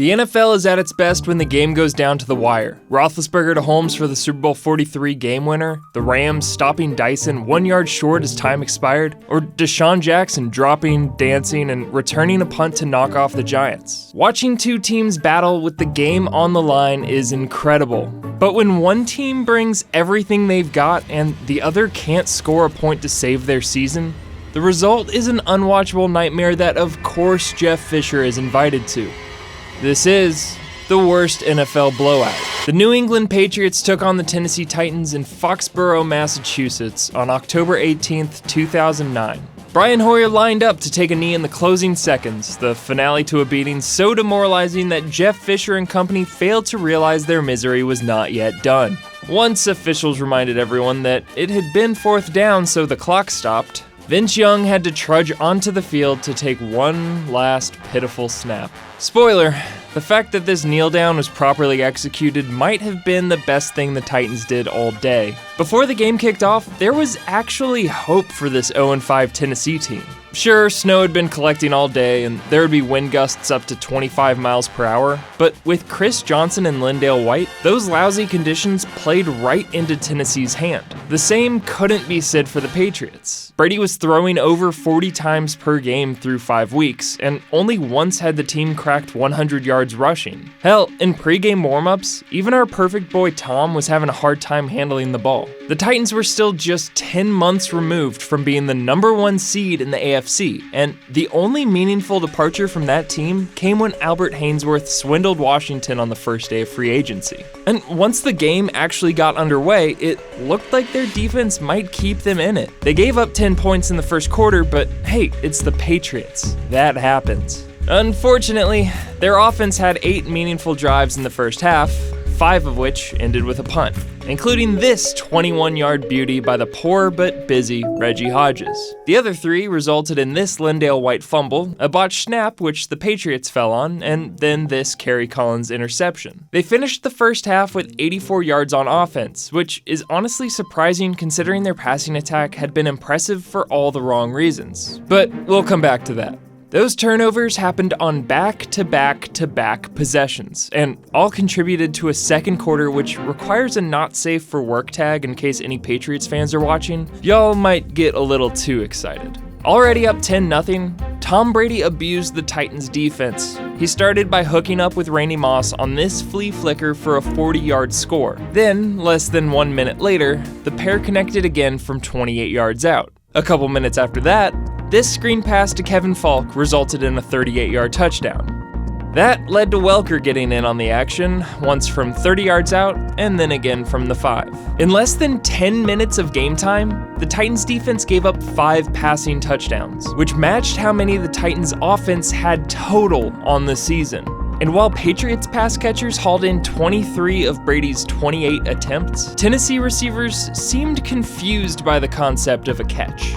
The NFL is at its best when the game goes down to the wire. Roethlisberger to Holmes for the Super Bowl 43 game winner, the Rams stopping Dyson 1 yard short as time expired, or Deshaun Jackson dropping, dancing, and returning a punt to knock off the Giants. Watching two teams battle with the game on the line is incredible. But when one team brings everything they've got and the other can't score a point to save their season, the result is an unwatchable nightmare that of course Jeff Fisher is invited to. This is the worst NFL blowout. The New England Patriots took on the Tennessee Titans in Foxborough, Massachusetts on October 18th, 2009. Brian Hoyer lined up to take a knee in the closing seconds, the finale to a beating so demoralizing that Jeff Fisher and company failed to realize their misery was not yet done. Once officials reminded everyone that it had been fourth down, so the clock stopped, Vince Young had to trudge onto the field to take one last pitiful snap. Spoiler, the fact that this kneel down was properly executed might have been the best thing the Titans did all day. Before the game kicked off, there was actually hope for this 0-5 Tennessee team. Sure, snow had been collecting all day and there would be wind gusts up to 25 miles per hour, but with Chris Johnson and Lindale White, those lousy conditions played right into Tennessee's hand. The same couldn't be said for the Patriots. Brady was throwing over 40 times per game through 5 weeks, and only once had the team cracked 100 yards rushing. Hell, in pregame warmups, even our perfect boy Tom was having a hard time handling the ball. The Titans were still just 10 months removed from being the #1 seed in the AFC, and the only meaningful departure from that team came when Albert Haynesworth swindled Washington on the first day of free agency. And once the game actually got underway, it looked like their defense might keep them in it. They gave up 10 points in the first quarter, but hey, it's the Patriots. That happens. Unfortunately, their offense had 8 meaningful drives in the first half, 5 of which ended with a punt, including this 21-yard beauty by the poor but busy Reggie Hodges. The other 3 resulted in this Lindale White fumble, a botched snap which the Patriots fell on, and then this Kerry Collins interception. They finished the first half with 84 yards on offense, which is honestly surprising considering their passing attack had been impressive for all the wrong reasons. But we'll come back to that. Those turnovers happened on back-to-back-to-back possessions, and all contributed to a second quarter which requires a not safe for work tag in case any Patriots fans are watching. Y'all might get a little too excited. Already up 10-0, Tom Brady abused the Titans' defense. He started by hooking up with Randy Moss on this flea flicker for a 40-yard score. Then, less than 1 minute later, the pair connected again from 28 yards out. A couple minutes after that, this screen pass to Kevin Falk resulted in a 38-yard touchdown. That led to Welker getting in on the action, once from 30 yards out, and then again from the 5. In less than 10 minutes of game time, the Titans defense gave up 5 passing touchdowns, which matched how many the Titans offense had total on the season. And while Patriots pass catchers hauled in 23 of Brady's 28 attempts, Tennessee receivers seemed confused by the concept of a catch.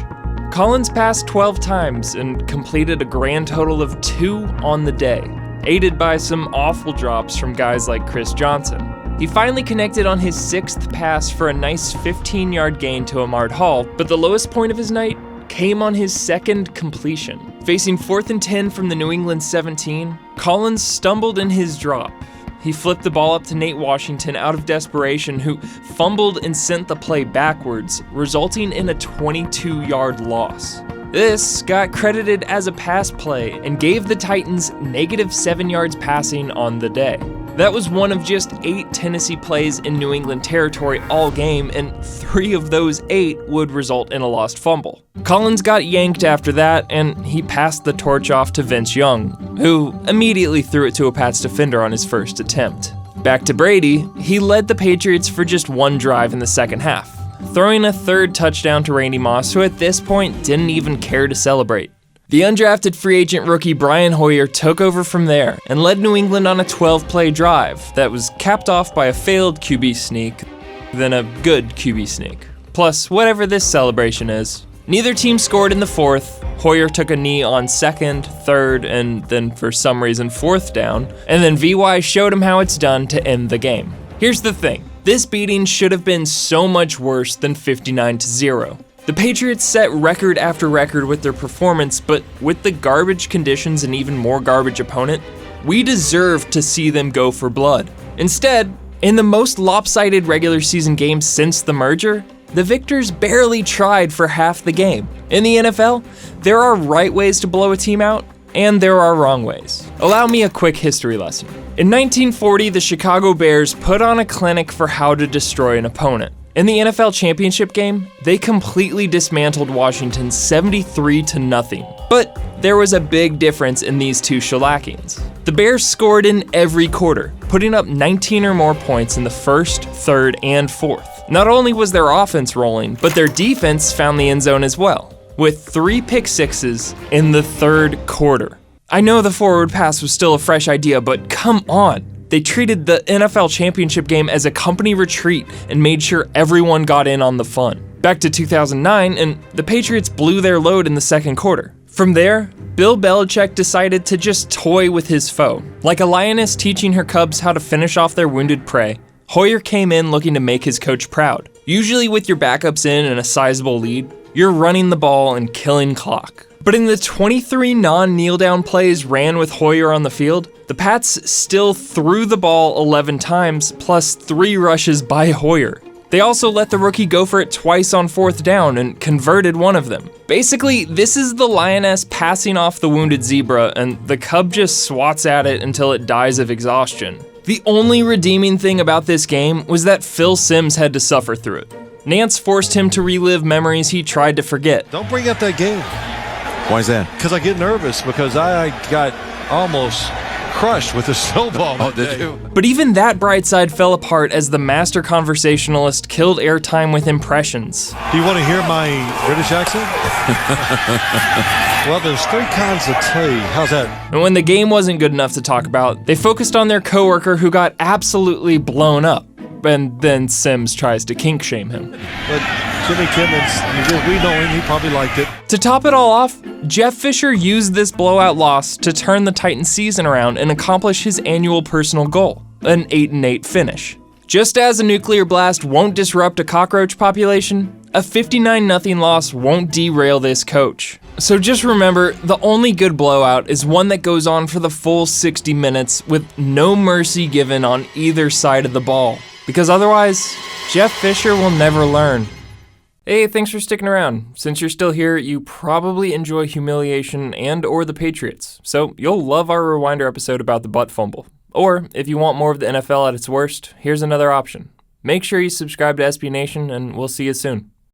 Collins passed 12 times and completed a grand total of 2 on the day, aided by some awful drops from guys like Chris Johnson. He finally connected on his 6th pass for a nice 15-yard gain to Ahmad Hall, but the lowest point of his night came on his 2nd completion. Facing 4th and 10 from the New England 17, Collins stumbled in his drop. He flipped the ball up to Nate Washington out of desperation, who fumbled and sent the play backwards, resulting in a 22-yard loss. This got credited as a pass play and gave the Titans -7 yards passing on the day. That was one of just 8 Tennessee plays in New England territory all game, and 3 of those 8 would result in a lost fumble. Collins got yanked after that, and he passed the torch off to Vince Young, who immediately threw it to a Pats defender on his first attempt. Back to Brady, he led the Patriots for just 1 drive in the second half, throwing a 3rd touchdown to Randy Moss, who at this point didn't even care to celebrate. The undrafted free agent rookie Brian Hoyer took over from there and led New England on a 12-play drive that was capped off by a failed QB sneak, then a good QB sneak. Plus, whatever this celebration is. Neither team scored in the 4th. Hoyer took a knee on 2nd, 3rd, and then for some reason 4th down, and then VY showed him how it's done to end the game. Here's the thing. This beating should have been so much worse than 59-0. The Patriots set record after record with their performance, but with the garbage conditions and even more garbage opponent, We deserved to see them go for blood. Instead, in the most lopsided regular season game since the merger, the victors barely tried for half the game. In the NFL, there are right ways to blow a team out, and there are wrong ways. Allow me a quick history lesson. In 1940, the Chicago Bears put on a clinic for how to destroy an opponent. In the NFL championship game, they completely dismantled Washington 73-0. But there was a big difference in these two shellackings. The Bears scored in every quarter, putting up 19 or more points in the first, third, and fourth. Not only was their offense rolling, but their defense found the end zone as well, with 3 pick sixes in the third quarter. I know the forward pass was still a fresh idea, but come on. They treated the NFL championship game as a company retreat and made sure everyone got in on the fun. Back to 2009, and the Patriots blew their load in the second quarter. From there, Bill Belichick decided to just toy with his foe. Like a lioness teaching her cubs how to finish off their wounded prey, Hoyer came in looking to make his coach proud. Usually with your backups in and a sizable lead, you're running the ball and killing clock. But in the 23 non-kneel-down plays ran with Hoyer on the field, the Pats still threw the ball 11 times, plus 3 rushes by Hoyer. They also let the rookie go for it twice on 4th down and converted one of them. Basically, this is the lioness passing off the wounded zebra, and the cub just swats at it until it dies of exhaustion. The only redeeming thing about this game was that Phil Simms had to suffer through it. Nance forced him to relive memories he tried to forget. Don't bring up that game. Why is that? Because I get nervous, because I got almost crushed with a snowball. Oh, did you? But even that bright side fell apart as the master conversationalist killed airtime with impressions. Do you want to hear my British accent? Well, there's 3 kinds of tea. How's that? And when the game wasn't good enough to talk about, they focused on their coworker who got absolutely blown up. And then Simms tries to kink shame him. But Jimmy Timmons, we know him, he probably liked it. To top it all off, Jeff Fisher used this blowout loss to turn the Titans' season around and accomplish his annual personal goal, an 8-8 finish. Just as a nuclear blast won't disrupt a cockroach population, a 59-0 loss won't derail this coach. So just remember, the only good blowout is one that goes on for the full 60 minutes with no mercy given on either side of the ball. Because otherwise, Jeff Fisher will never learn. Hey, thanks for sticking around. Since you're still here, you probably enjoy humiliation and/or the Patriots, so you'll love our Rewinder episode about the butt fumble. Or, if you want more of the NFL at its worst, here's another option. Make sure you subscribe to SB Nation, and we'll see you soon.